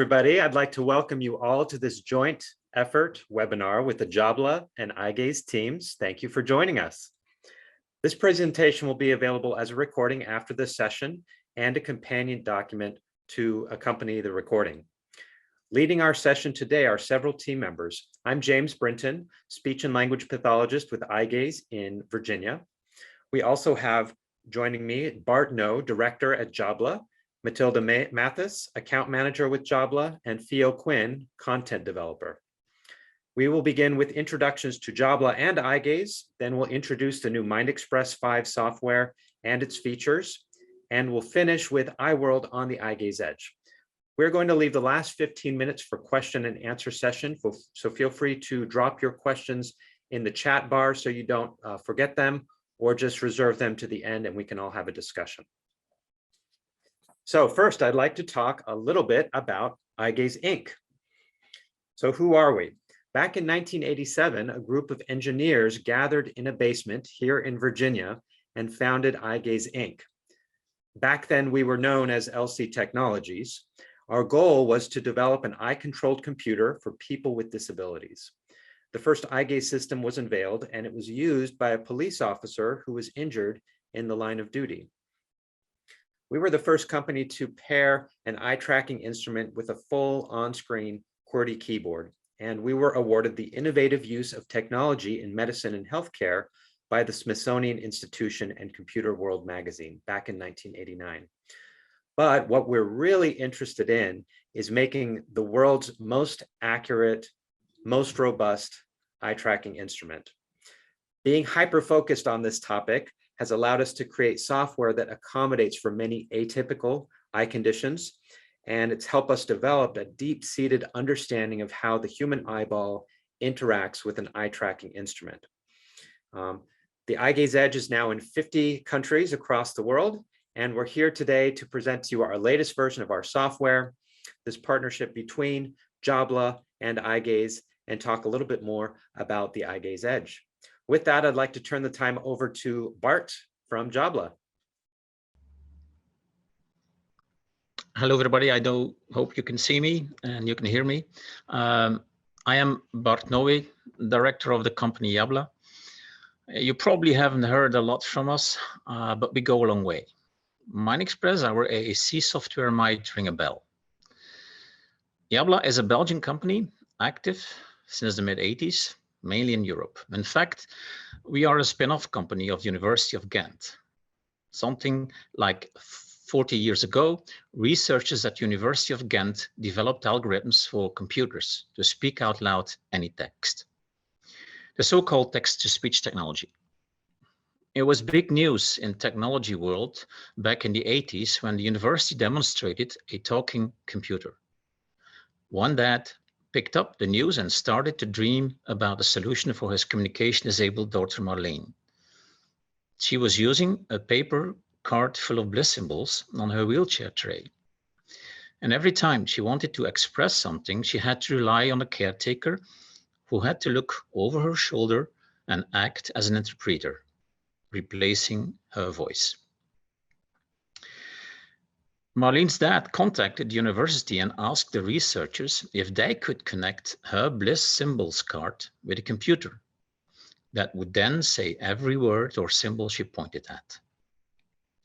everybody. I'd like to welcome you all to this joint effort webinar with the Jabbla and Eyegaze teams. Thank you for joining us. This presentation will be available as a recording after this session and a companion document to accompany the recording. Leading our session today are several team members. I'm James Brinton, speech and language pathologist with Eyegaze in Virginia. We also have joining me Bart No, director at Jabbla, Matilda Mathis, account manager with Jabbla, and Theo Quinn, content developer. We will begin with introductions to Jabbla and Eyegaze, then we'll introduce the new Minexpress 5 software and its features, and we'll finish with Eyeworld on the Eyegaze Edge. We're going to leave the last 15 minutes for question and answer session, so feel free to drop your questions in the chat bar so you don't forget them, or just reserve them to the end and we can all have a discussion. So first, I'd like to talk a little bit about Eyegaze Inc. So who are we? Back in 1987, a group of engineers gathered in a basement here in Virginia and founded Eyegaze Inc. Back then, we were known as LC Technologies. Our goal was to develop an eye-controlled computer for people with disabilities. The first Eyegaze system was unveiled, and it was used by a police officer who was injured in the line of duty. We were the first company to pair an eye tracking instrument with a full on-screen QWERTY keyboard, and we were awarded the innovative use of technology in medicine and healthcare by the Smithsonian Institution and Computer World magazine back in 1989. But what we're really interested in is making the world's most accurate, most robust eye tracking instrument. Being hyper-focused on this topic has allowed us to create software that accommodates for many atypical eye conditions, and it's helped us develop a deep-seated understanding of how the human eyeball interacts with an eye tracking instrument. The Eyegaze Edge is now in 50 countries across the world, and we're here today to present to you our latest version of our software, this partnership between Jabbla and Eyegaze, and talk a little bit more about the Eyegaze Edge. With that, I'd like to turn the time over to Bart from Jabbla. Hello, everybody. I hope you can see me and you can hear me. I am Bart Noe, director of the company Jabbla. You probably haven't heard a lot from us, but we go a long way. Minexpress, our AAC software, might ring a bell. Jabbla is a Belgian company, active since the mid-80s, mainly in Europe. In fact, we are a spin-off company of the University of Ghent. Something like 40 years ago, researchers at the University of Ghent developed algorithms for computers to speak out loud any text, the so-called text-to-speech technology. It was big news in technology world back in the 80s when the university demonstrated a talking computer. One dad picked up the news and started to dream about a solution for his communication-disabled daughter, Marlene. She was using a paper card full of bliss symbols on her wheelchair tray. And every time she wanted to express something, she had to rely on a caretaker who had to look over her shoulder and act as an interpreter, replacing her voice. Marlene's dad contacted the university and asked the researchers if they could connect her bliss symbols card with a computer that would then say every word or symbol she pointed at.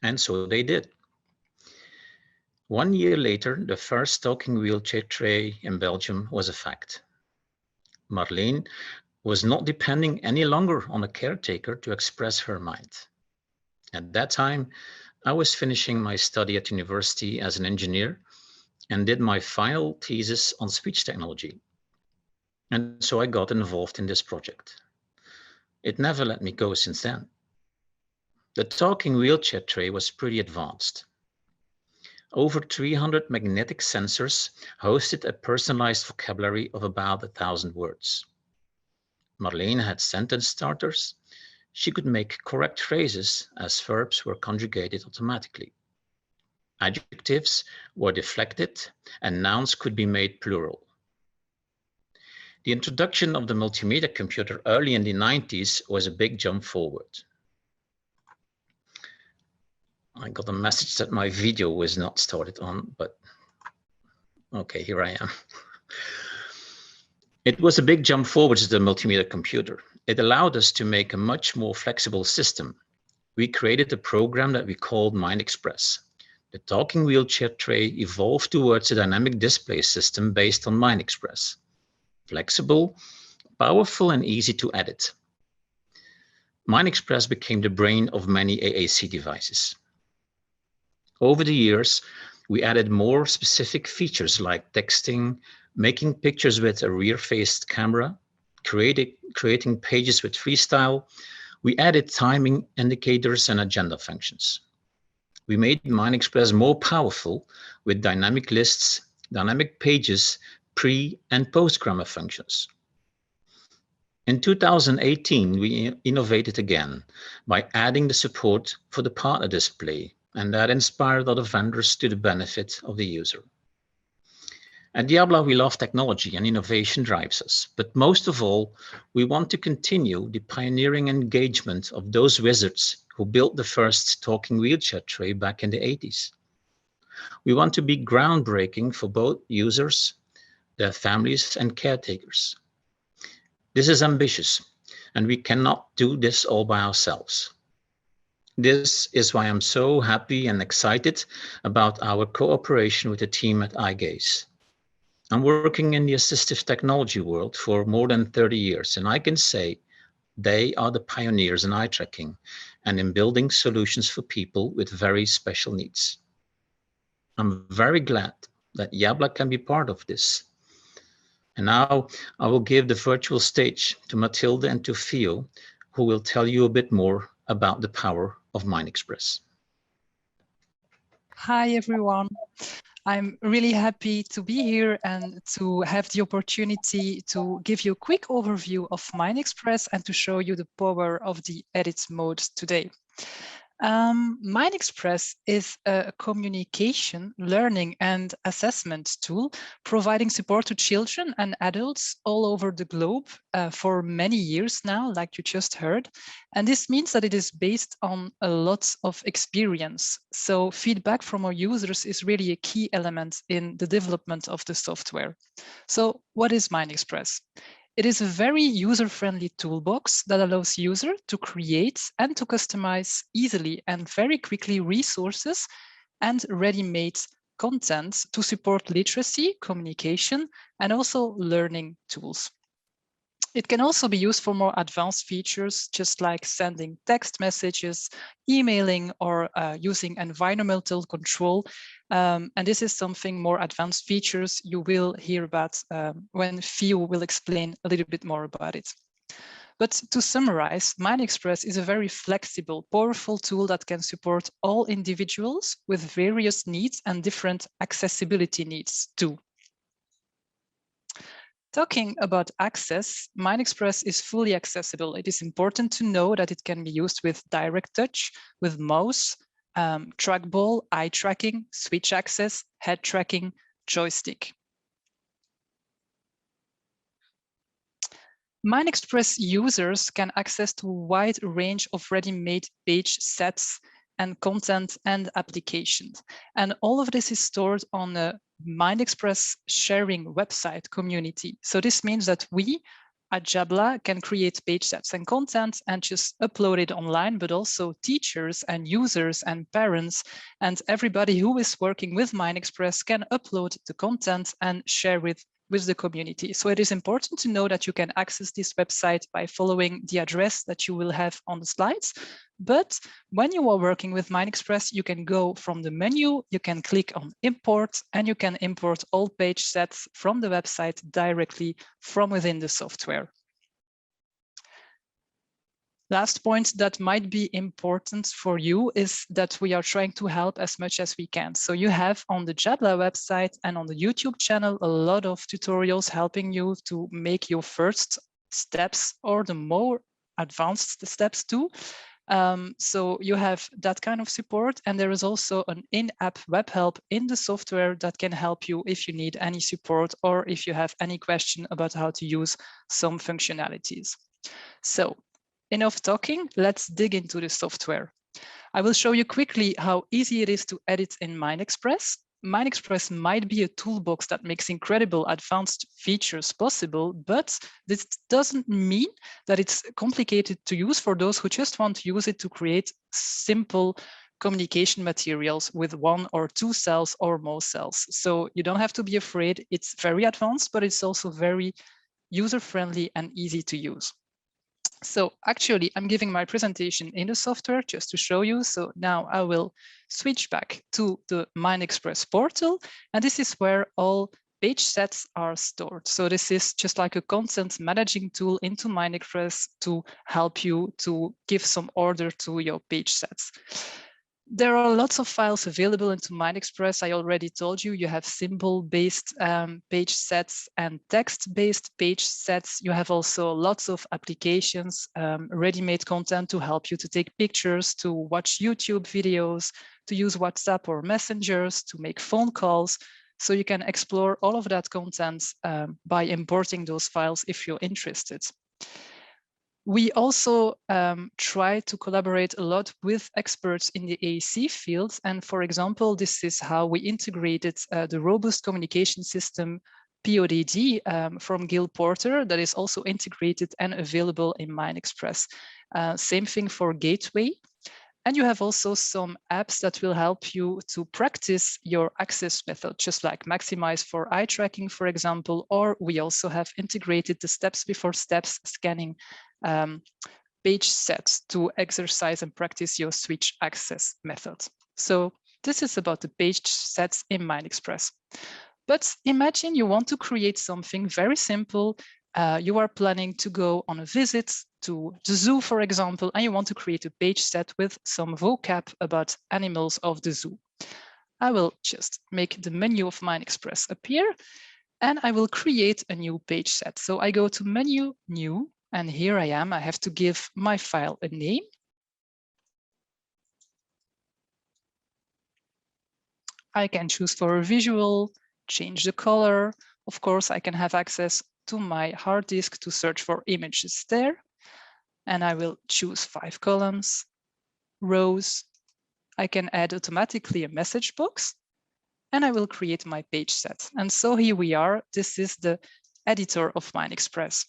And so they did. 1 year later, the first talking wheelchair tray in Belgium was a fact. Marlene was not depending any longer on a caretaker to express her mind. At that time, I was finishing my study at university as an engineer and did my final thesis on speech technology. And so I got involved in this project. It never let me go since then. The talking wheelchair tray was pretty advanced. Over 300 magnetic sensors hosted a personalized vocabulary of about 1,000 words. Marlene had sentence starters. She could make correct phrases as verbs were conjugated automatically. Adjectives were deflected and nouns could be made plural. The introduction of the multimedia computer early in the 90s was a big jump forward. I got a message that my video was not started on, but Okay, here I am. It was a big jump forward to the multimedia computer. It allowed us to make a much more flexible system. We created a program that we called Minexpress. The talking wheelchair tray evolved towards a dynamic display system based on Minexpress. Flexible, powerful, and easy to edit. Minexpress became the brain of many AAC devices. Over the years, we added more specific features like texting, making pictures with a rear-faced camera, creating pages with Freestyle. We added timing indicators and agenda functions. We made Minexpress more powerful with dynamic lists, dynamic pages, pre- and post-grammar functions. In 2018, we innovated again by adding the support for the partner display, and that inspired other vendors to the benefit of the user. At Jabbla, we love technology and innovation drives us, but most of all, we want to continue the pioneering engagement of those wizards who built the first talking wheelchair tray back in the 80s. We want to be groundbreaking for both users, their families, and caretakers. This is ambitious, and we cannot do this all by ourselves. This is why I'm so happy and excited about our cooperation with the team at Eyegaze. I'm working in the assistive technology world for more than 30 years, and I can say they are the pioneers in eye tracking and in building solutions for people with very special needs. I'm very glad that Jabbla can be part of this. And now I will give the virtual stage to Mathilde and to Theo, who will tell you a bit more about the power of Minexpress. Hi, everyone. I'm really happy to be here and to have the opportunity to give you a quick overview of Minexpress and to show you the power of the edit mode today. Minexpress is a communication, learning, and assessment tool providing support to children and adults all over the globe for many years now, like you just heard. And this means that it is based on a lot of experience. So feedback from our users is really a key element in the development of the software. So what is Minexpress? It is a very user-friendly toolbox that allows users to create and to customize easily and very quickly resources and ready-made content to support literacy, communication, and also learning tools. It can also be used for more advanced features, just like sending text messages, emailing, or using environmental control. And this is something more advanced features you will hear about when Theo will explain a little bit more about it. But to summarize, Minexpress is a very flexible, powerful tool that can support all individuals with various needs and different accessibility needs too. Talking about access, Minexpress is fully accessible. It is important to know that it can be used with direct touch, with mouse, trackball, eye tracking, switch access, head tracking, joystick. Minexpress users can access to a wide range of ready-made page sets and content and applications. And all of this is stored on a Minexpress sharing website community. So this means that we at Jabbla can create page sets and content and just upload it online, but also teachers and users and parents and everybody who is working with Minexpress can upload the content and share with the community. So it is important to know that you can access this website by following the address that you will have on the slides. But when you are working with Minexpress, you can go from the menu, you can click on import, and you can import all page sets from the website directly from within the software. Last point that might be important for you is that we are trying to help as much as we can. So you have on the Jabbla website and on the YouTube channel a lot of tutorials helping you to make your first steps or the more advanced steps too. So you have that kind of support, and there is also an in-app web help in the software that can help you if you need any support or if you have any question about how to use some functionalities. So enough talking, let's dig into the software. I will show you quickly how easy it is to edit in Minexpress. MineXpress might be a toolbox that makes incredible advanced features possible, but this doesn't mean that it's complicated to use for those who just want to use it to create simple communication materials with 1 or 2 cells or more cells. So you don't have to be afraid. It's very advanced, but it's also very user-friendly and easy to use. So actually, I'm giving my presentation in the software just to show you. So now I will switch back to the MineXpress portal, and this is where all page sets are stored. So this is just like a content managing tool into MineXpress to help you to give some order to your page sets. There are lots of files available into MineXpress. I already told you, you have symbol-based page sets and text-based page sets. You have also lots of applications, ready-made content to help you to take pictures, to watch YouTube videos, to use WhatsApp or messengers, to make phone calls. So you can explore all of that content by importing those files if you're interested. We also try to collaborate a lot with experts in the AEC field. And for example, this is how we integrated the robust communication system PODD from Gil Porter that is also integrated and available in MineXpress. Same thing for Gateway. And you have also some apps that will help you to practice your access method, just like Maximize for eye tracking, for example, or we also have integrated the steps before steps scanning page sets to exercise and practice your switch access method. So this is about the page sets in MineXpress. But imagine you want to create something very simple. You are planning to go on a visit to the zoo, for example, and you want to create a page set with some vocab about animals of the zoo. I will just make the menu of MineXpress appear, and I will create a new page set. So I go to Menu, New, and here I am. I have to give my file a name. I can choose for a visual, change the color. Of course, I can have access to my hard disk to search for images there. And I will choose 5 columns, rows. I can add automatically a message box, and I will create my page set. And so here we are. This is the editor of MineXpress.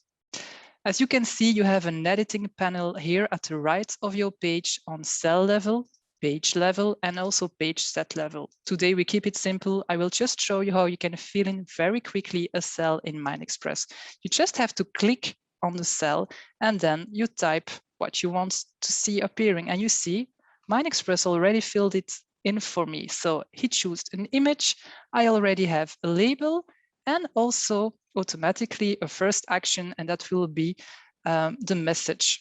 As you can see, you have an editing panel here at the right of your page on cell level, page level, and also page set level. Today we keep it simple. I will just show you how you can fill in very quickly a cell in MineXpress. You just have to click on the cell and then you type what you want to see appearing. And you see MineXpress already filled it in for me. So he chose an image. I already have a label and also automatically a first action, and that will be the message.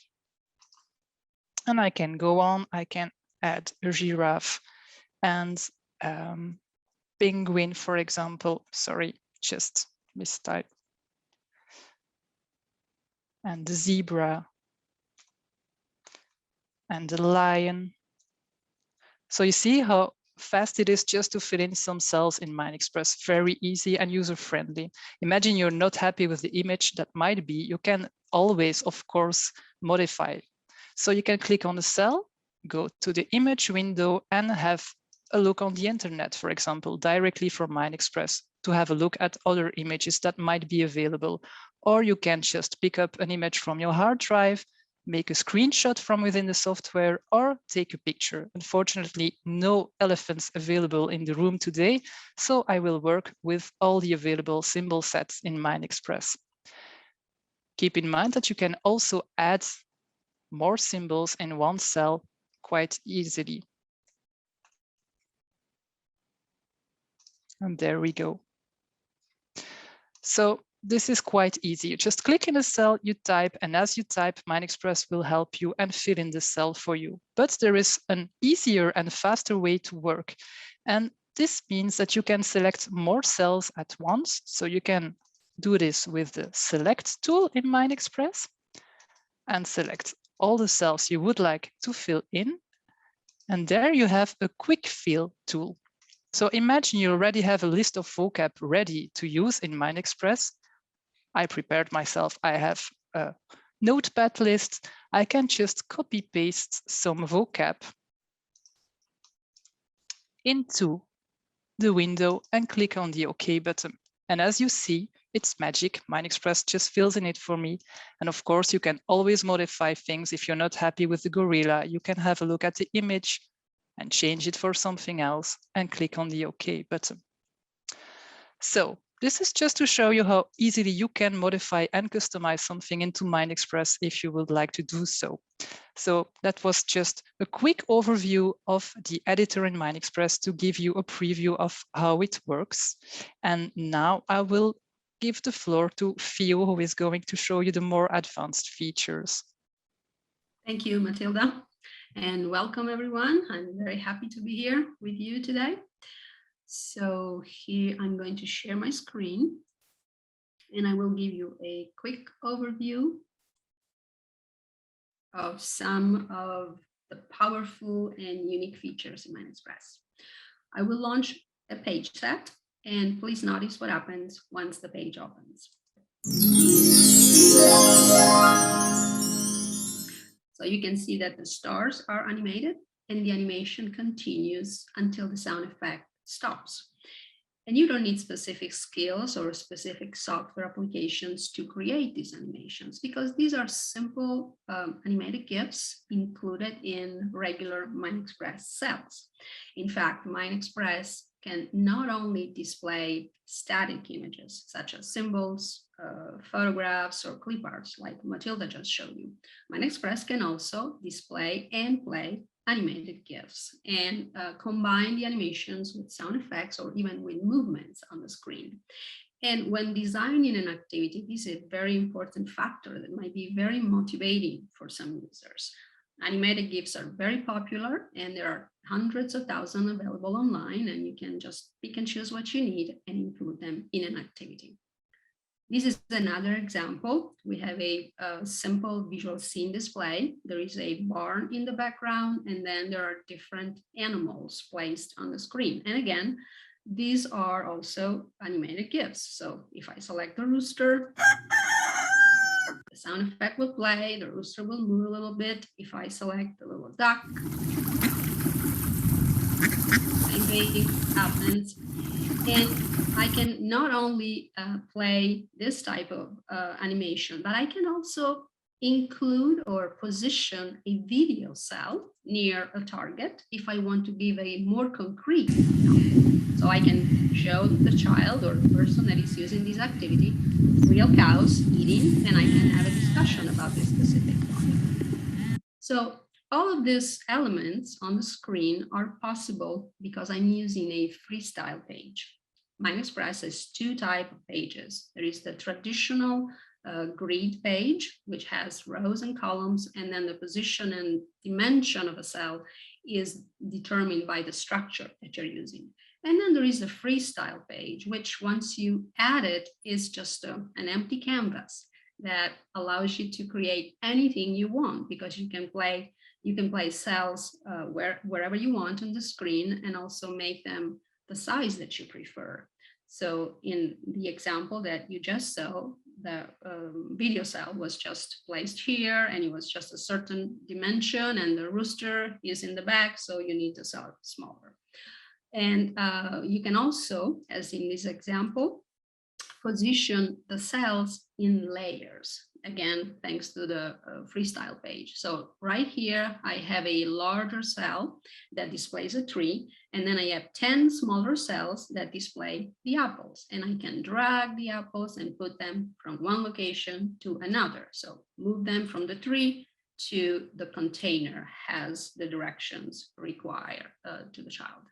And I can go on. I can add a giraffe and penguin, for example. Sorry, just mistype. And the zebra and the lion. So you see how fast it is just to fill in some cells in MineXpress. Very easy and user-friendly. Imagine you're not happy with the image that might be. You can always, of course, modify. So you can click on the cell, go to the image window and have a look on the internet, for example, directly from MineXpress to have a look at other images that might be available. Or you can just pick up an image from your hard drive, make a screenshot from within the software, or take a picture. Unfortunately, no elephants available in the room today, so I will work with all the available symbol sets in MineXpress. Keep in mind that you can also add more symbols in one cell quite easily. And there we go. So this is quite easy. You just click in a cell, you type, and as you type, MineXpress will help you and fill in the cell for you. But there is an easier and faster way to work. And this means that you can select more cells at once. So you can do this with the Select tool in MineXpress and select all the cells you would like to fill in. And there you have a Quick Fill tool. So imagine you already have a list of vocab ready to use in MineXpress. I prepared myself. I have a notepad list. I can just copy paste some vocab into the window and click on the OK button. And as you see, it's magic. Minexpress just fills in it for me. And of course, you can always modify things. If you're not happy with the gorilla, you can have a look at the image and change it for something else and click on the OK button. So this is just to show you how easily you can modify and customize something into Minexpress if you would like to do so. So that was just a quick overview of the editor in Minexpress to give you a preview of how it works. And now I will give the floor to Theo, who is going to show you the more advanced features. Thank you, Matilda, and welcome everyone. I'm very happy to be here with you today. So here I'm going to share my screen and I will give you a quick overview of some of the powerful and unique features in Minexpress. I will launch a page set and please notice what happens once the page opens. So you can see that the stars are animated and the animation continues until the sound effect stops. And you don't need specific skills or specific software applications to create these animations because these are simple animated GIFs included in regular Minexpress cells. In fact, Minexpress can not only display static images such as symbols, photographs, or clip arts like Matilda just showed you. Minexpress can also display and play animated GIFs and combine the animations with sound effects or even with movements on the screen. And when designing an activity, this is a very important factor that might be very motivating for some users. Animated GIFs are very popular and there are hundreds of thousands available online, and you can just pick and choose what you need and include them in an activity. This is another example. We have a simple visual scene display. There is a barn in the background, and then there are different animals placed on the screen. And again, these are also animated GIFs. So if I select the rooster, the sound effect will play, the rooster will move a little bit. If I select the little duck, same thing happens. And I can not only play this type of animation, but I can also include or position a video cell near a target if I want to give a more concrete example. So I can show the child or the person that is using this activity real cows eating, and I can have a discussion about this specific topic. So all of these elements on the screen are possible because I'm using a freestyle page. Minexpress has two types of pages. There is the traditional grid page, which has rows and columns, and then the position and dimension of a cell is determined by the structure that you're using. And then there is the freestyle page, which once you add it is just an empty canvas that allows you to create anything you want, because you can play cells wherever you want on the screen and also make them the size that you prefer. So in the example that you just saw, the video cell was just placed here and it was just a certain dimension, and the rooster is in the back, so you need the cell smaller. And you can also, as in this example, position the cells in layers. Again, thanks to the freestyle page. So right here, I have a larger cell that displays a tree, and then I have 10 smaller cells that display the apples, and I can drag the apples and put them from one location to another. So move them from the tree to the container as the directions require to the child.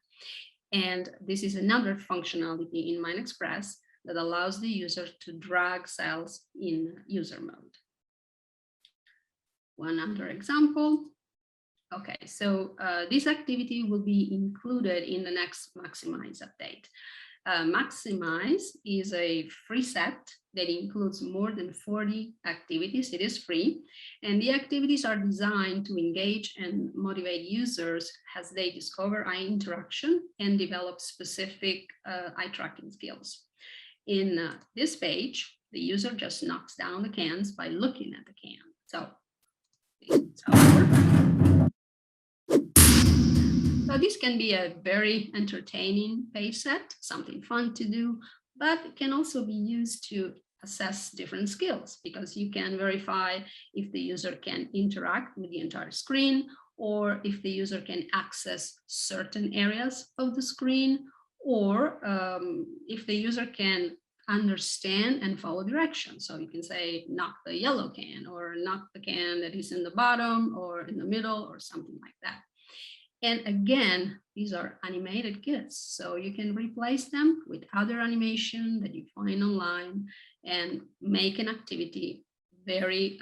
And this is another functionality in Minexpress that allows the user to drag cells in user mode. One other example. Okay, so this activity will be included in the next Maximize update. Maximize is a free set that includes more than 40 activities. It is free, and the activities are designed to engage and motivate users as they discover eye interaction and develop specific eye tracking skills. In this page, the user just knocks down the cans by looking at the can. So So this can be a very entertaining page set, something fun to do, but it can also be used to assess different skills, because you can verify if the user can interact with the entire screen, or if the user can access certain areas of the screen, or if the user can understand and follow directions. So you can say, knock the yellow can, or knock the can that is in the bottom or in the middle, or something like that. And again, these are animated kits, so you can replace them with other animation that you find online and make an activity very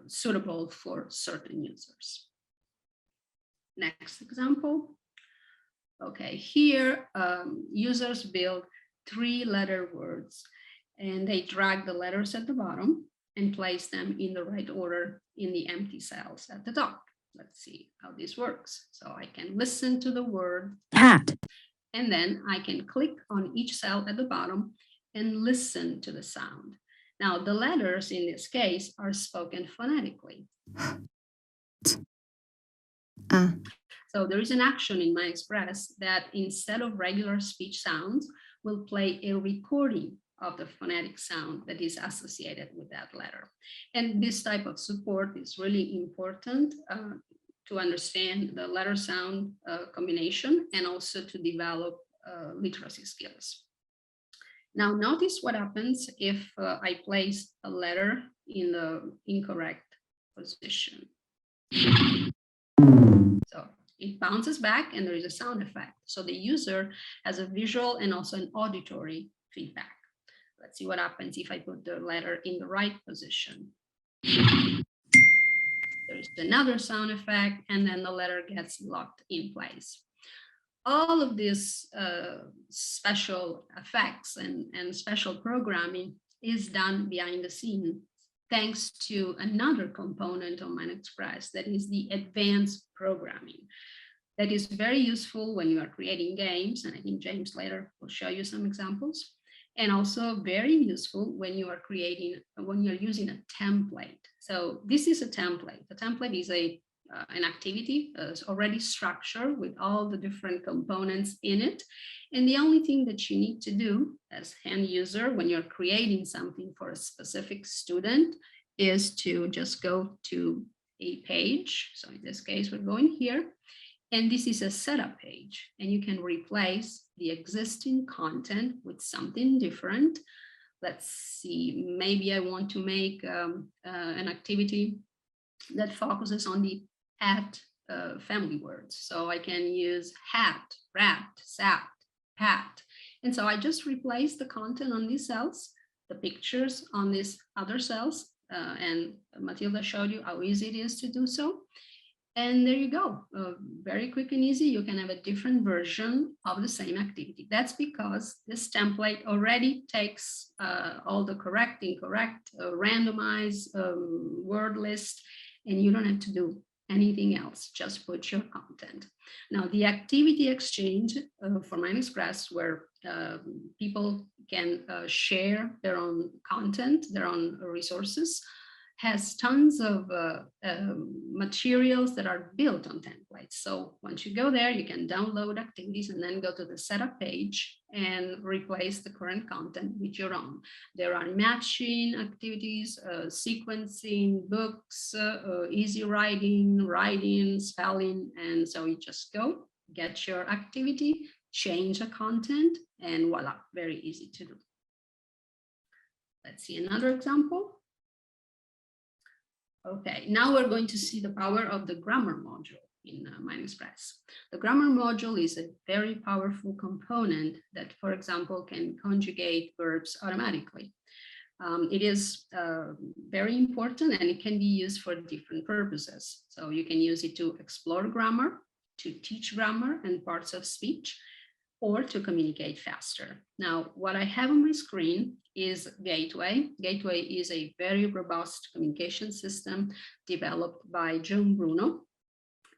suitable for certain users. Next example. Okay, here users build 3-letter words, and they drag the letters at the bottom and place them in the right order in the empty cells at the top. Let's see how this works. So I can listen to the word cat, and then I can click on each cell at the bottom and listen to the sound. Now the letters in this case are spoken phonetically. So there is an action in Minexpress that instead of regular speech sounds will play a recording of the phonetic sound that is associated with that letter. And this type of support is really important to understand the letter sound combination, and also to develop literacy skills. Now notice what happens if I place a letter in the incorrect position. So it bounces back and there is a sound effect. So the user has a visual and also an auditory feedback. Let's see what happens if I put the letter in the right position. There's another sound effect, and then the letter gets locked in place. All of these special effects and special programming is done behind the scene, thanks to another component of Minexpress, that is the advanced programming. That is very useful when you are creating games, and I think James later will show you some examples. And also very useful when you are using a template. So this is a template. A template is an activity already structured with all the different components in it. And the only thing that you need to do as end user when you're creating something for a specific student is to just go to a page. So in this case, we're going here. And this is a setup page, and you can replace the existing content with something different. Let's see, maybe I want to make an activity that focuses on the at family words. So I can use hat, rat, sat, pat. And so I just replace the content on these cells, the pictures on these other cells, and Matilda showed you how easy it is to do so. And there you go, very quick and easy. You can have a different version of the same activity. That's because this template already takes all the correct, incorrect, randomized word list, and you don't have to do anything else, just put your content. Now, the activity exchange for Minexpress, where people can share their own content, their own resources, has tons of materials that are built on templates. So once you go there, you can download activities and then go to the setup page and replace the current content with your own. There are matching activities, sequencing, books, easy writing, spelling. And so you just go, get your activity, change the content, and voila, very easy to do. Let's see another example. Okay, now we're going to see the power of the grammar module in Minexpress. The grammar module is a very powerful component that, for example, can conjugate verbs automatically. It is very important, and it can be used for different purposes. So you can use it to explore grammar, to teach grammar and parts of speech, or to communicate faster. Now, what I have on my screen is Gateway. Gateway is a very robust communication system developed by John Bruno,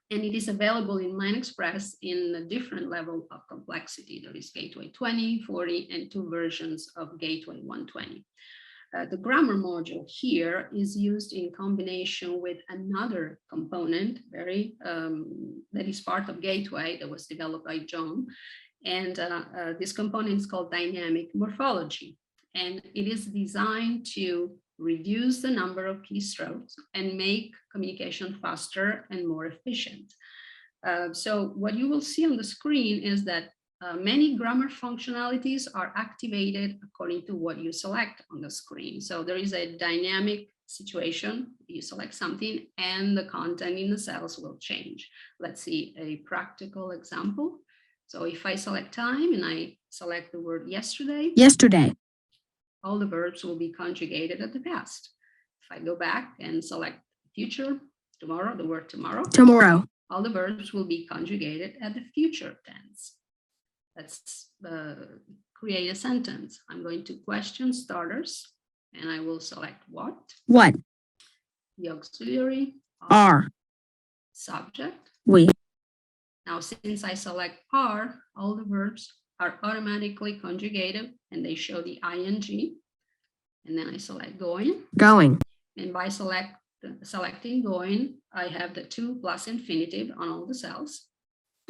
and it is available in Minexpress in a different level of complexity. There is Gateway 20, 40, and 2 versions of Gateway 120. The grammar module here is used in combination with another component, very that is part of Gateway that was developed by John. And this component is called dynamic morphology. And it is designed to reduce the number of keystrokes and make communication faster and more efficient. So what you will see on the screen is that many grammar functionalities are activated according to what you select on the screen. So there is a dynamic situation, you select something and the content in the cells will change. Let's see a practical example. So if I select time and I select the word yesterday, all the verbs will be conjugated at the past. If I go back and select future, tomorrow, the word tomorrow, all the verbs will be conjugated at the future tense. Let's create a sentence. I'm going to question starters and I will select what, the auxiliary, are, subject. we, Now, since I select are, all the verbs are automatically conjugated and they show the ing. And then I select going. And by selecting going, I have the to plus infinitive on all the cells.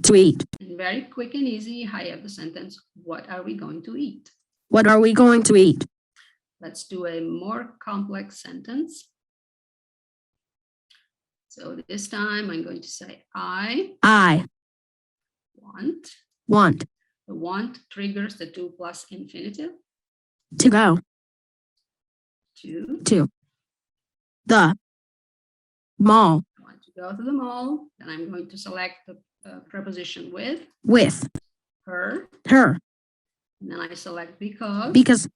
to eat, And very quick and easy, I have the sentence, what are we going to eat? what are we going to eat? Let's do a more complex sentence. So this time I'm going to say, I want. The want triggers the to plus infinitive. To go To the mall I want to go to the mall. Then I'm going to select the preposition with her. And then I select because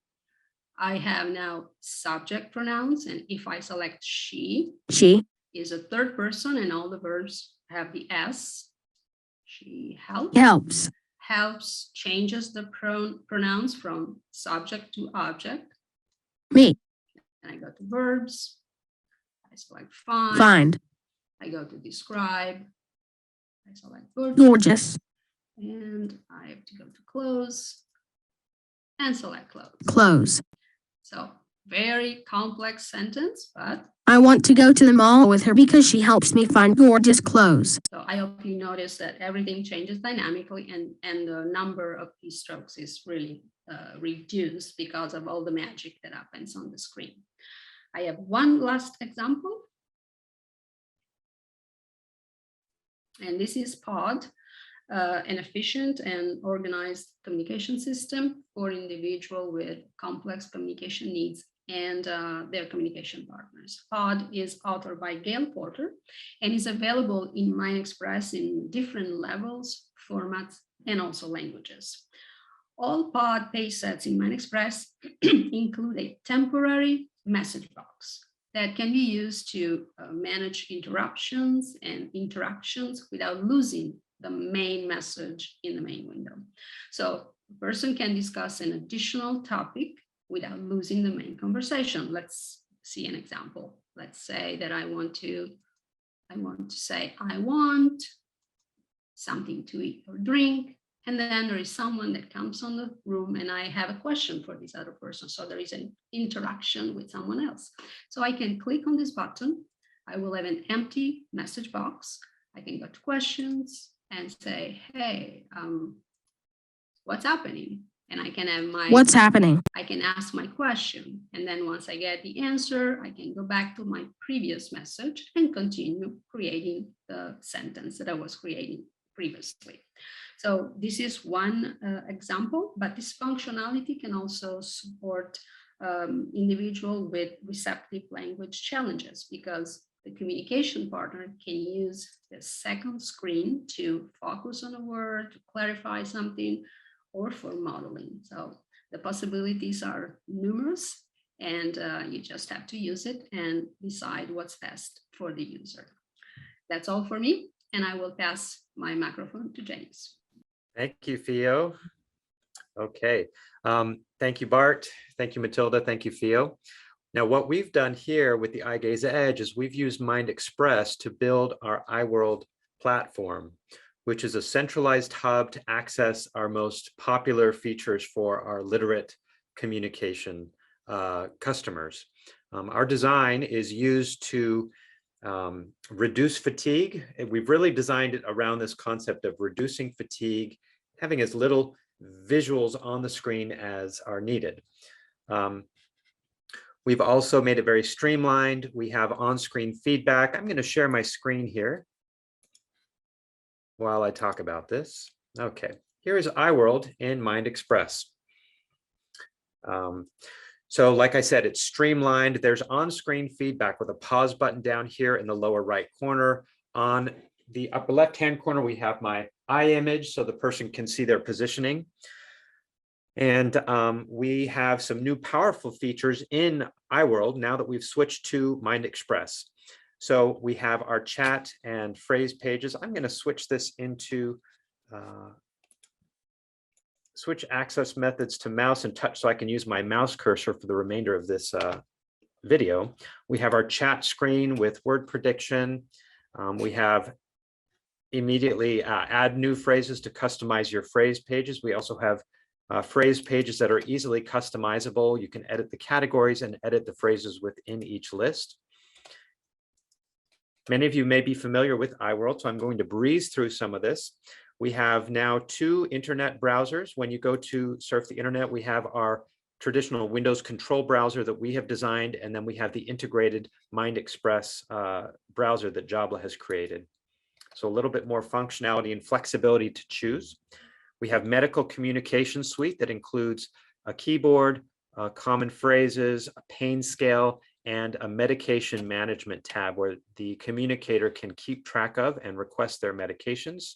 I have now subject pronouns. And if I select she is a third person and all the verbs have the S. She helps. Helps changes the pronouns from subject to object. Me. And I go to verbs. I select find. Find. I go to describe. I select Gorgeous. And I have to go to close and select close. Close. So very complex sentence, but I want to go to the mall with her because she helps me find gorgeous clothes. so I hope you notice that everything changes dynamically and the number of keystrokes is really reduced because of all the magic that happens on the screen. I have one last example. And this is POD, an efficient and organized communication system for individuals with complex communication needs and their communication partners. POD is authored by Gail Porter and is available in Minexpress in different levels, formats, and also languages. All POD page sets in Minexpress include a temporary message box that can be used to manage interruptions and interactions without losing the main message in the main window. So a person can discuss an additional topic without losing the main conversation. Let's see an example. Let's say that I want to say, I want something to eat or drink. And then there is someone that comes on the room and I have a question for this other person. So there is an interaction with someone else. So I can click on this button. I will have an empty message box. I can go to questions and say, hey, what's happening? And I can have my What's happening? I can ask my question. And then once I get the answer, I can go back to my previous message and continue creating the sentence that I was creating previously. So this is one example, but this functionality can also support individuals with receptive language challenges because the communication partner can use the second screen to focus on a word, to clarify something, or for modeling. So the possibilities are numerous and you just have to use it and decide what's best for the user. That's all for me. And I will pass my microphone to James. Thank you, Fio. Okay. Thank you, Bart. Thank you, Matilda. Thank you, Fio. Now, what we've done here with the Eyegaze Edge is we've used Minexpress to build our Eyeworld platform, which is a centralized hub to access our most popular features for our literate communication customers. Our design is used to Reduce fatigue. We've really designed it around this concept of reducing fatigue, having as little visuals on the screen as are needed. We've also made it very streamlined. We have on-screen feedback. I'm going to share my screen here while I talk about this. Okay, here is Eyeworld in MindExpress. So like I said, it's streamlined. There's on-screen feedback with a pause button down here in the lower right corner. On the upper left-hand corner, we have my eye image so the person can see their positioning. And we have some new powerful features in Eyeworld now that we've switched to MindExpress. So we have our chat and phrase pages. I'm going to switch this into switch access methods to mouse and touch so I can use my mouse cursor for the remainder of this video. We have our chat screen with word prediction. We have immediately add new phrases to customize your phrase pages. We also have phrase pages that are easily customizable. You can edit the categories and edit the phrases within each list. Many of you may be familiar with Eyeworld, so I'm going to breeze through some of this. We have now 2 internet browsers. When you go to surf the internet, we have our traditional Windows control browser that we have designed, and then we have the integrated MindExpress browser that Jabbla has created. So a little bit more functionality and flexibility to choose. We have medical communication suite that includes a keyboard, common phrases, a pain scale, and a medication management tab where the communicator can keep track of and request their medications.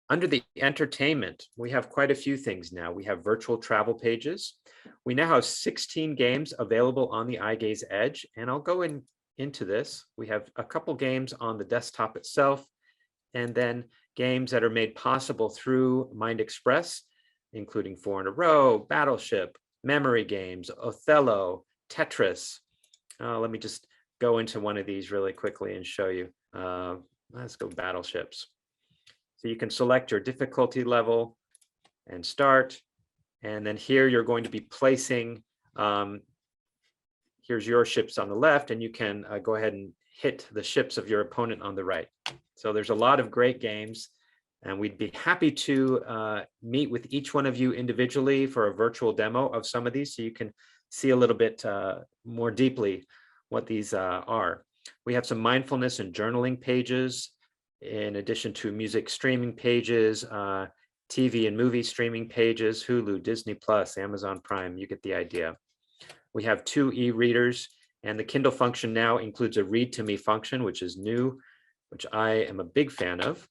Under the entertainment, we have quite a few things now. We have virtual travel pages. We now have 16 games available on the Eyegaze Edge, and I'll go into this. We have a couple games on the desktop itself, and then games that are made possible through MindExpress, including 4 in a Row, Battleship, memory games, Othello, Tetris. Let me just go into one of these really quickly and show you. Let's go Battleships. So you can select your difficulty level and start. And then here you're going to be placing, here's your ships on the left, and you can go ahead and hit the ships of your opponent on the right. So there's a lot of great games, and we'd be happy to meet with each one of you individually for a virtual demo of some of these so you can see a little bit more deeply what these are. We have some mindfulness and journaling pages, in addition to music streaming pages, TV and movie streaming pages, Hulu, Disney Plus, Amazon Prime, you get the idea. We have 2 e-readers, and the Kindle function now includes a read to me function, which is new, which I am a big fan of.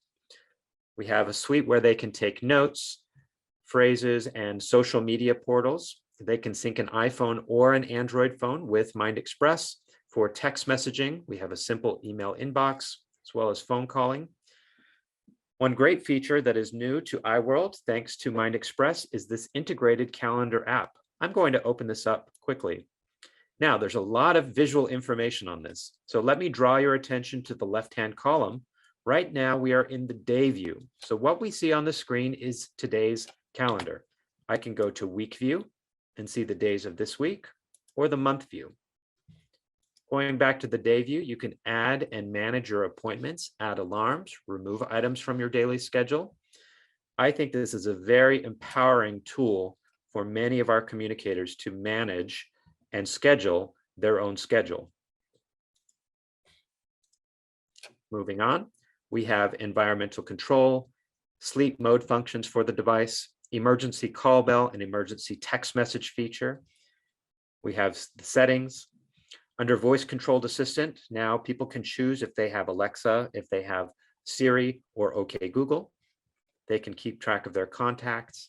We have a suite where they can take notes, phrases, and social media portals. They can sync an iPhone or an Android phone with MindExpress. For text messaging, we have a simple email inbox, as well as phone calling. One great feature that is new to Eyeworld, thanks to MindExpress, is this integrated calendar app. I'm going to open this up quickly. Now, there's a lot of visual information on this. So let me draw your attention to the left-hand column. Right now, we are in the day view. So what we see on the screen is today's calendar. I can go to week view and see the days of this week, or the month view. Going back to the day view, you can add and manage your appointments, add alarms, remove items from your daily schedule. I think this is a very empowering tool for many of our communicators to manage and schedule their own schedule. Moving on, we have environmental control, sleep mode functions for the device, emergency call bell and emergency text message feature. We have the settings. Under voice controlled assistant, now people can choose if they have Alexa, if they have Siri or OK Google. They can keep track of their contacts.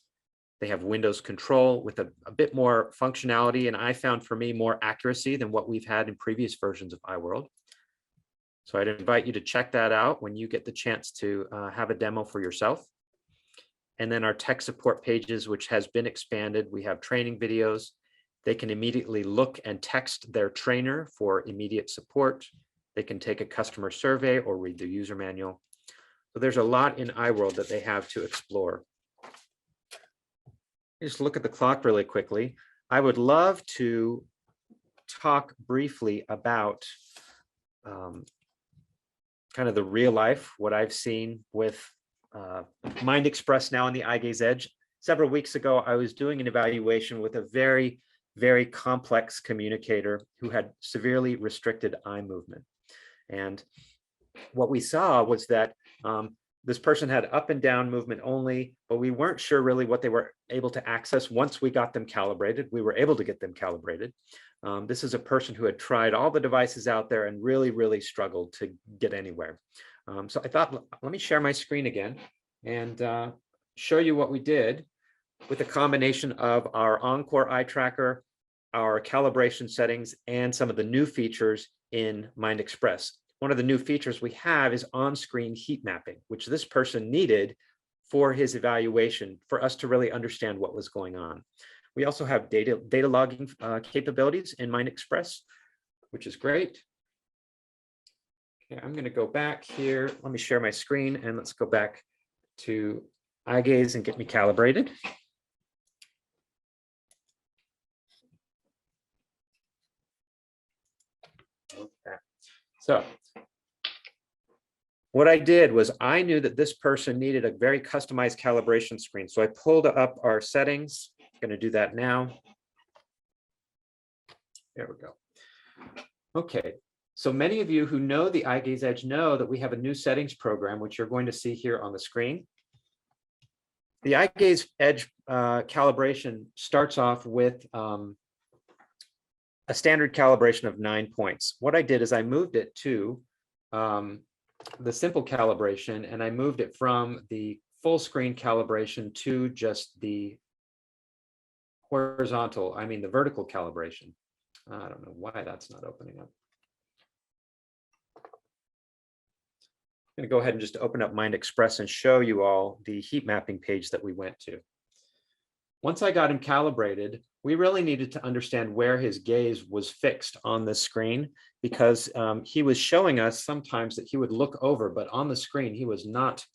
They have Windows control with a bit more functionality, and I found for me more accuracy than what we've had in previous versions of Eyeworld. So I'd invite you to check that out when you get the chance to have a demo for yourself. And then our tech support pages, which has been expanded. We have training videos. They can immediately look and text their trainer for immediate support. They can take a customer survey or read the user manual. So there's a lot in Eyeworld that they have to explore. Just look at the clock really quickly. I would love to talk briefly about kind of the real life, what I've seen with Minexpress now on the Eyegaze Edge. Several weeks ago, I was doing an evaluation with a very, very complex communicator who had severely restricted eye movement. And what we saw was that this person had up and down movement only, but we weren't sure really what they were able to access. Once we got them calibrated, we were able to get them calibrated. This is a person who had tried all the devices out there and really, really struggled to get anywhere. So I thought, let me share my screen again and show you what we did with a combination of our Encore eye tracker, our calibration settings, and some of the new features in Minexpress. One of the new features we have is on-screen heat mapping, which this person needed for his evaluation for us to really understand what was going on. We also have data logging capabilities in Minexpress, which is great. Okay, I'm going to go back here. Let me share my screen and let's go back to Eyegaze and get me calibrated. Okay. So what I did was I knew that this person needed a very customized calibration screen. So I pulled up our settings. I'm going to do that now. There we go. Okay. So many of you who know the Eyegaze Edge know that we have a new settings program, which you're going to see here on the screen. The Eyegaze Edge calibration starts off with a standard calibration of 9 points. What I did is I moved it to the simple calibration, and I moved it from the full screen calibration to just the the vertical calibration. I don't know why that's not opening up. I'm going to go ahead and just open up Minexpress and show you all the heat mapping page that we went to. Once I got him calibrated, we really needed to understand where his gaze was fixed on the screen, because he was showing us sometimes that he would look over, but on the screen, he was not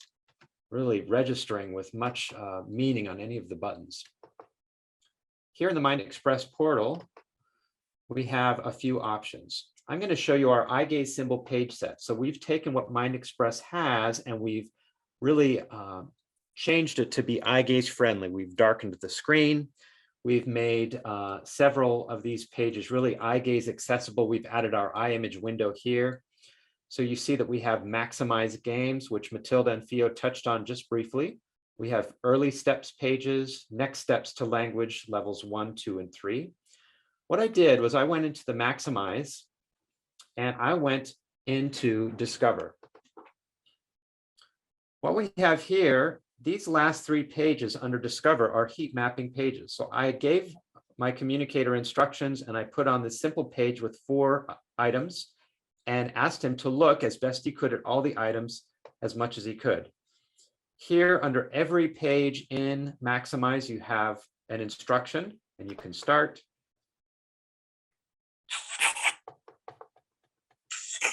really registering with much meaning on any of the buttons. Here in the Minexpress portal, we have a few options. I'm going to show you our Eyegaze symbol page set. So we've taken what Minexpress has and we've really changed it to be Eyegaze friendly. We've darkened the screen. We've made several of these pages really Eyegaze accessible. We've added our eye image window here. So you see that we have maximize games, which Matilda and Theo touched on just briefly. We have early steps pages, next steps to language levels 1, 2, and 3. What I did was I went into the maximize and I went into discover. What we have here, these last 3 pages under discover are heat mapping pages. So I gave my communicator instructions and I put on this simple page with 4 items and asked him to look as best he could at all the items as much as he could. Here under every page in maximize, you have an instruction and you can start.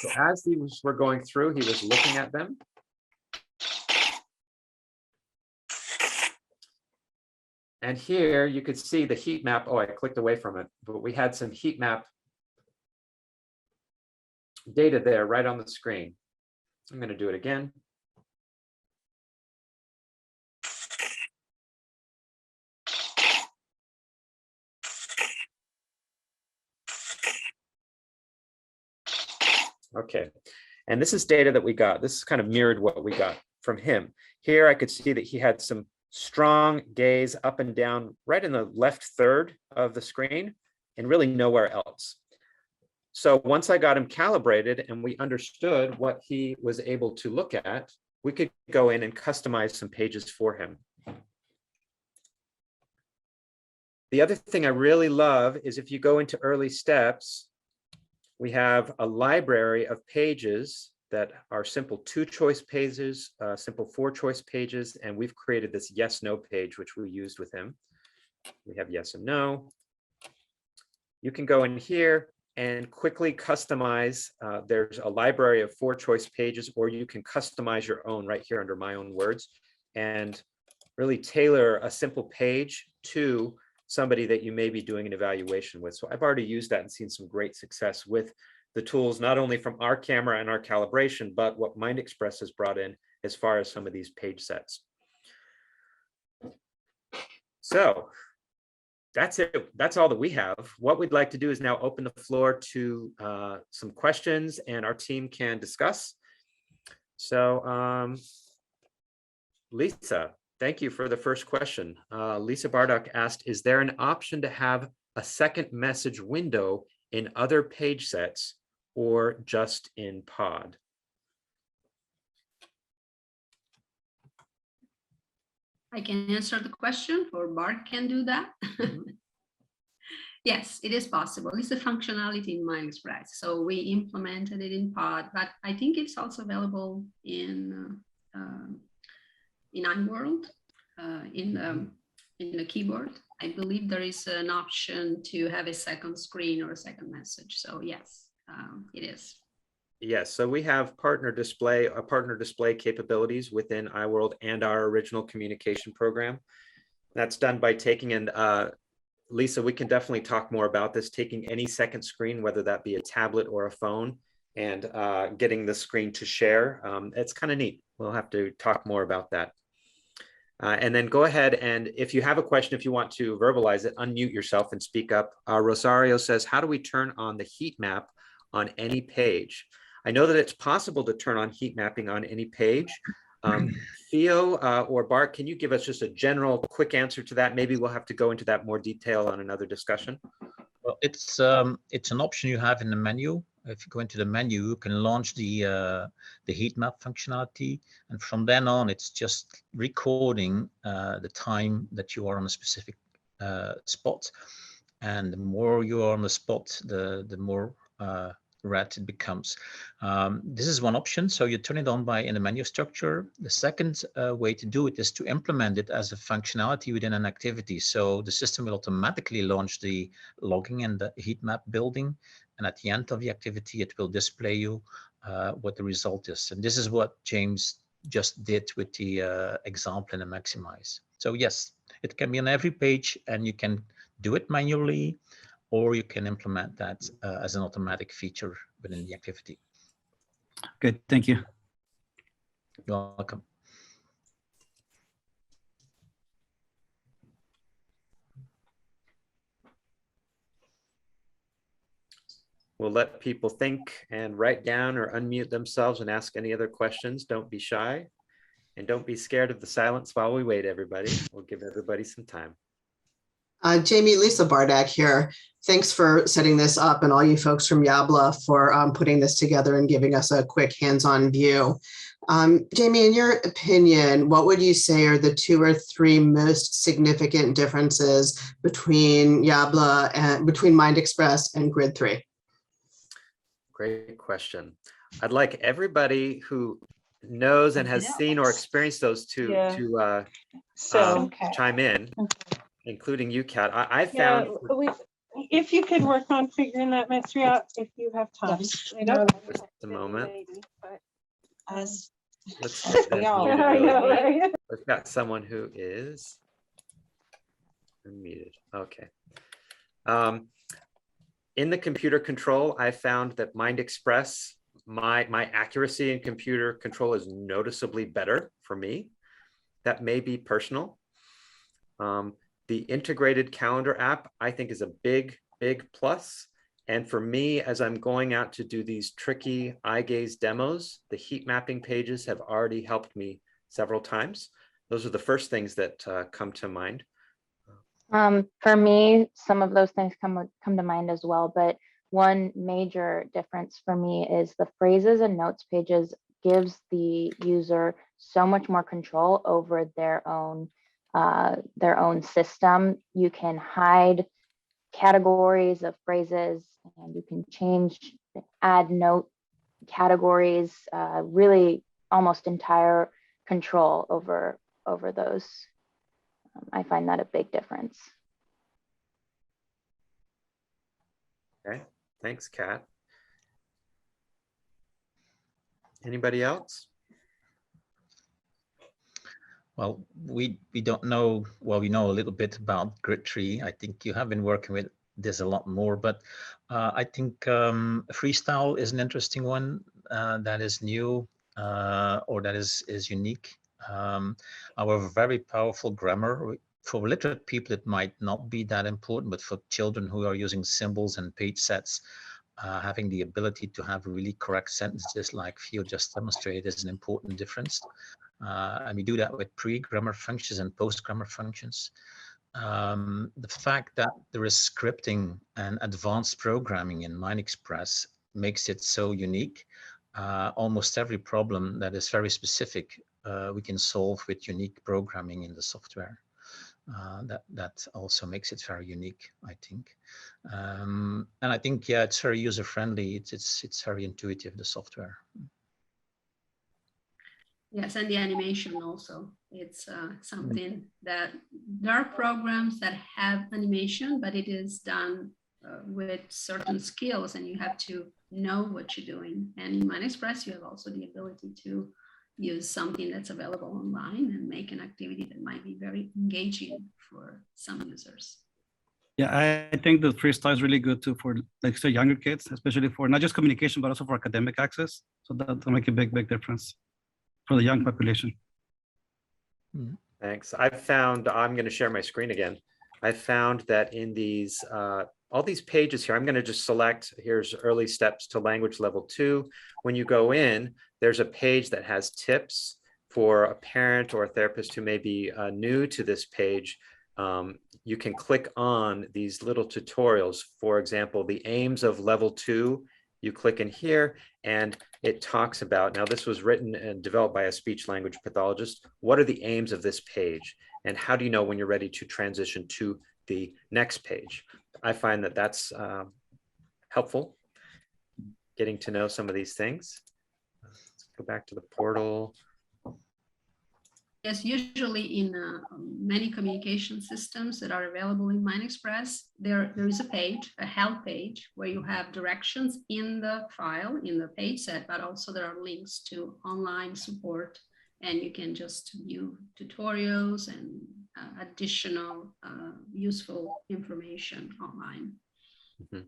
So as these were going through, he was looking at them. And here you could see the heat map. Oh, I clicked away from it, but we had some heat map data there right on the screen. I'm going to do it again. Okay, and this is data that we got. This is kind of mirrored what we got from him. Here I could see that he had some strong gaze up and down right in the left third of the screen and really nowhere else. So once I got him calibrated and we understood what he was able to look at, we could go in and customize some pages for him. The other thing I really love is if you go into early steps, we have a library of pages that are simple 2-choice pages, simple 4-choice pages, and we've created this yes/no page, which we used with him. We have yes and no. You can go in here and quickly customize. There's a library of 4-choice pages, or you can customize your own right here under my own words and really tailor a simple page to somebody that you may be doing an evaluation with. So I've already used that and seen some great success with the tools, not only from our camera and our calibration, but what Minexpress has brought in as far as some of these page sets. So that's it. That's all that we have. What we'd like to do is now open the floor to some questions, and our team can discuss. So Lisa, thank you for the first question. Lisa Bardock asked, is there an option to have a second message window in other page sets or just in Pod? I can answer the question, or Bart can do that. Yes, it is possible. It's a functionality in Minexpress. So we implemented it in Pod, but I think it's also available in Eyeworld, in the keyboard. I believe there is an option to have a second screen or a second message. So yes, it is. Yes, so we have partner display capabilities within Eyeworld and our original communication program. That's done by taking, and Lisa, we can definitely talk more about this, taking any second screen, whether that be a tablet or a phone, and getting the screen to share. It's kind of neat. We'll have to talk more about that. And then go ahead, and if you have a question, if you want to verbalize it, unmute yourself and speak up. Rosario says, how do we turn on the heat map on any page? I know that it's possible to turn on heat mapping on any page. Theo or Bart, can you give us just a general quick answer to that? Maybe we'll have to go into that more detail on another discussion. Well, it's an option you have in the menu. If you go into the menu, you can launch the heat map functionality, and from then on, it's just recording the time that you are on a specific spot. And the more you are on the spot, the more red it becomes. This is one option. So you turn it on in the menu structure. The second way to do it is to implement it as a functionality within an activity. So the system will automatically launch the logging and the heat map building. And at the end of the activity, it will display you what the result is. And this is what James just did with the example in the Maximize. So yes, it can be on every page, and you can do it manually, or you can implement that as an automatic feature within the activity. Good, thank you. You're welcome. We'll let people think and write down or unmute themselves and ask any other questions. Don't be shy, and don't be scared of the silence while we wait, everybody. We'll give everybody some time. Jamie, Lisa Bardak here. Thanks for setting this up, and all you folks from Jabbla for putting this together and giving us a quick hands-on view. Jamie, in your opinion, what would you say are the 2 or 3 most significant differences between Jabbla and between Minexpress and Grid 3? Great question. I'd like everybody who knows and has seen or experienced those to chime in, including you, Kat. I found. If you could work on figuring that mystery out, if you have time. Yes. I know Just a moment. As Let's we all We've got someone who is unmuted. Okay. In the computer control, I found that Minexpress, my accuracy in computer control is noticeably better for me. That may be personal. The integrated calendar app, I think, is a big, big plus. And for me, as I'm going out to do these tricky Eyegaze demos, the heat mapping pages have already helped me several times. Those are the first things that come to mind. For me, some of those things come to mind as well, but one major difference for me is the phrases and notes pages gives the user so much more control over their own system. You can hide categories of phrases, and you can add note categories, really almost entire control over those. I find that a big difference. Okay, thanks, Kat. Anybody else? Well, we don't know, well, we know a little bit about grid tree. I think you have been working with this a lot more, but I think freestyle is an interesting one that is new or that is unique. Our very powerful grammar, for literate people, it might not be that important, but for children who are using symbols and page sets, having the ability to have really correct sentences like Theo just demonstrated is an important difference. And we do that with pre-grammar functions and post-grammar functions. The fact that there is scripting and advanced programming in Minexpress makes it so unique. Almost every problem that is very specific, we can solve with unique programming in the software. That also makes it very unique, I think. And I think, yeah, it's very user-friendly. It's very intuitive, the software. Yes, and the animation also. It's something that there are programs that have animation, but it is done with certain skills, and you have to know what you're doing. And in Minexpress, you have also the ability to use something that's available online and make an activity that might be very engaging for some users. Yeah, I think the freestyle is really good too for, like, say, younger kids, especially for not just communication, but also for academic access. So that'll make a big difference for the young population. Thanks. I've found, I'm going to share my screen again. I found that in these, all these pages here, I'm going to just select, here's early steps to language level 2. When you go in, there's a page that has tips for a parent or a therapist who may be new to this page. You can click on these little tutorials. For example, the aims of level 2. You click in here and it talks about, now this was written and developed by a speech language pathologist. What are the aims of this page? And how do you know when you're ready to transition to the next page? I find that that's helpful, getting to know some of these things. Let's go back to the portal. Yes, usually in many communication systems that are available in Minexpress, there is a page, a help page, where you have directions in the file, in the page set, but also there are links to online support, and you can just view tutorials and additional useful information online. Mm-hmm.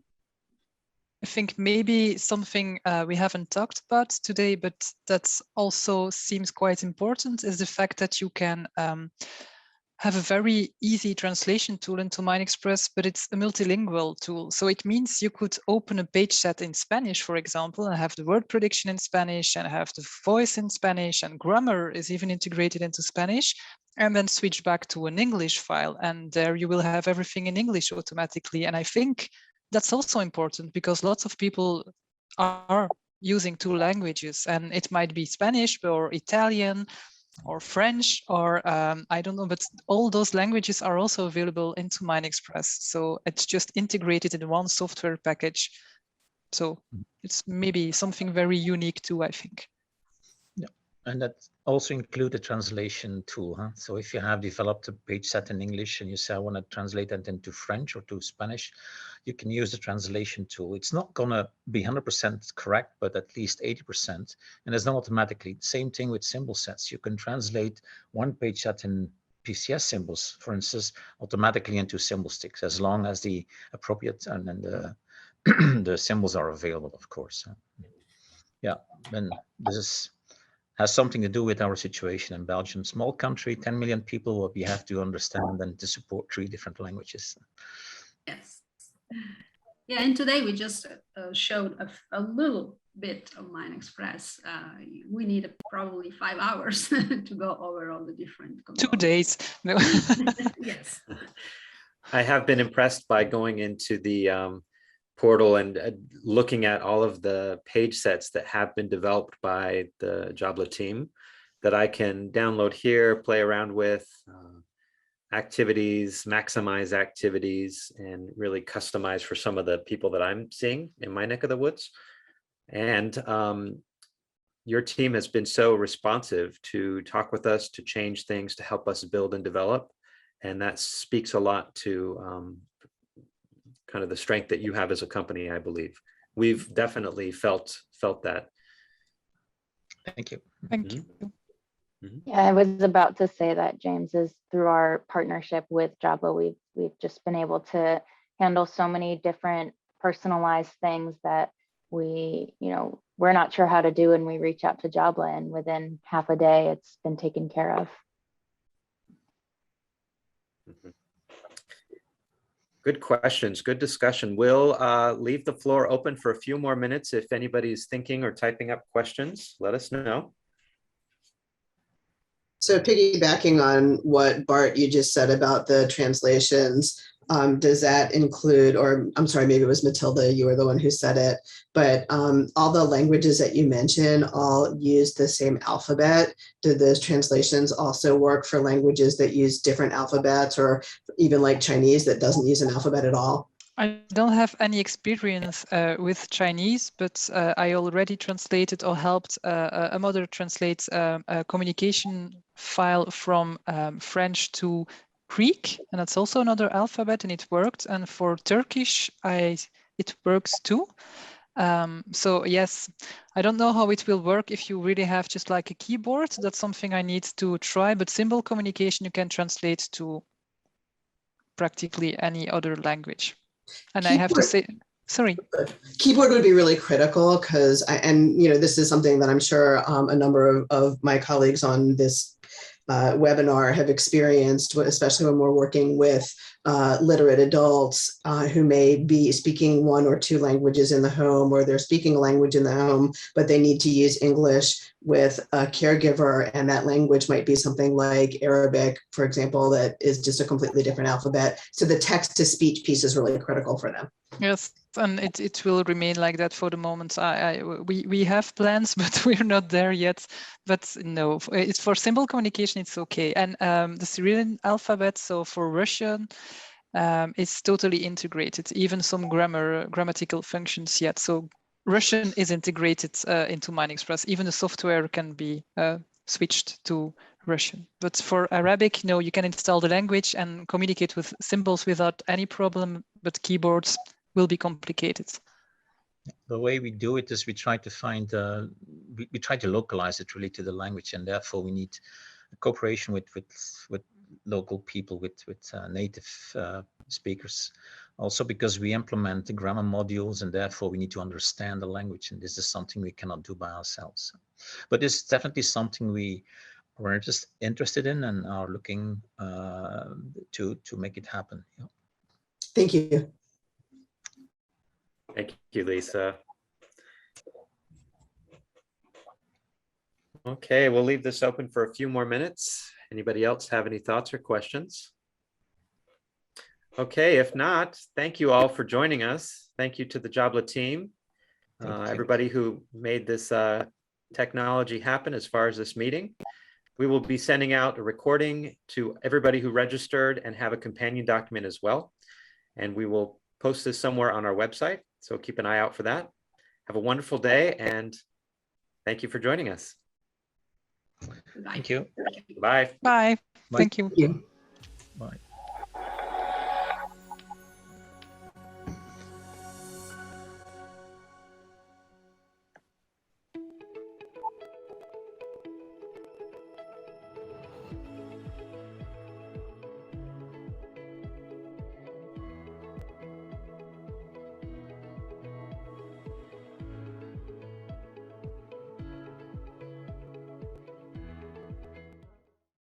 I think maybe something we haven't talked about today, but that also seems quite important, is the fact that you can have a very easy translation tool into Minexpress, but it's a multilingual tool. So it means you could open a page set in Spanish, for example, and have the word prediction in Spanish and have the voice in Spanish, and grammar is even integrated into Spanish, and then switch back to an English file. And there you will have everything in English automatically. And I think that's also important because lots of people are using 2 languages, and it might be Spanish or Italian or French or I don't know, but all those languages are also available into Minexpress. So it's just integrated in one software package. So it's maybe something very unique too, I think. Yeah, and that also include a translation tool. Huh? So if you have developed a page set in English and you say, I want to translate that into French or to Spanish, you can use the translation tool. It's not going to be 100% correct, but at least 80%. And it's not automatically. Same thing with symbol sets. You can translate one page set in PCS symbols, for instance, automatically into symbol sticks, as long as the appropriate and the, the symbols are available, of course. Yeah, and this has something to do with our situation in Belgium. Small country, 10 million people, what we have to understand and to support 3 different languages. Yes. Yeah, and today we just showed a little bit of Minexpress. We need probably 5 hours to go over all the different components. 2 days. No. Yes. I have been impressed by going into the portal and looking at all of the page sets that have been developed by the Jabbla team that I can download here, play around with, activities, maximize activities, and really customize for some of the people that I'm seeing in my neck of the woods. And your team has been so responsive to talk with us, to change things, to help us build and develop. And that speaks a lot to kind of the strength that you have as a company, I believe. We've definitely felt that. Thank you. Thank you. Yeah, I was about to say that, James, is through our partnership with Jabbla, we've just been able to handle so many different personalized things that we're not sure how to do, and we reach out to Jabbla, and within half a day it's been taken care of. Good questions, good discussion. We'll leave the floor open for a few more minutes. If anybody's thinking or typing up questions, let us know. So piggybacking on what Bart, you just said about the translations, does that include, or I'm sorry, maybe it was Matilda, you were the one who said it, but all the languages that you mentioned all use the same alphabet. Do those translations also work for languages that use different alphabets, or even like Chinese that doesn't use an alphabet at all? I don't have any experience with Chinese, but I already translated or helped a mother translate a communication file from French to Greek, and that's also another alphabet, and it worked. And for Turkish, it works too. So yes, I don't know how it will work if you really have just like a keyboard. That's something I need to try, but symbol communication you can translate to practically any other language. And keyboard, I have to say, sorry. Keyboard would be really critical because, this is something that I'm sure a number of my colleagues on this webinar have experienced, especially when we're working with literate adults who may be speaking one or two languages in the home, or they're speaking a language in the home, but they need to use English with a caregiver, and that language might be something like Arabic, for example, that is just a completely different alphabet. So the text-to-speech piece is really critical for them. Yes, and it will remain like that for the moment. We have plans, but we're not there yet. But no, it's for symbol communication, it's okay. And the Cyrillic alphabet, so for Russian, it's totally integrated, even some grammatical functions yet. So Russian is integrated into Minexpress. Even the software can be switched to Russian. But for Arabic, no, you can install the language and communicate with symbols without any problem, but keyboards will be complicated. The way we do it is we try to find, we try to localize it really to the language, and therefore we need cooperation with local people, with native speakers. Also because we implement the grammar modules, and therefore we need to understand the language, and this is something we cannot do by ourselves. But it's definitely something we're just interested in and are looking to make it happen. Yeah. Thank you. Thank you, Lisa. Okay, we'll leave this open for a few more minutes. Anybody else have any thoughts or questions? Okay, if not, thank you all for joining us. Thank you to the Jabbla team, everybody who made this technology happen as far as this meeting. We will be sending out a recording to everybody who registered and have a companion document as well. And we will post this somewhere on our website, so keep an eye out for that. Have a wonderful day, and thank you for joining us. Thank you. Bye. Bye. Bye. Thank you. Thank you. Bye.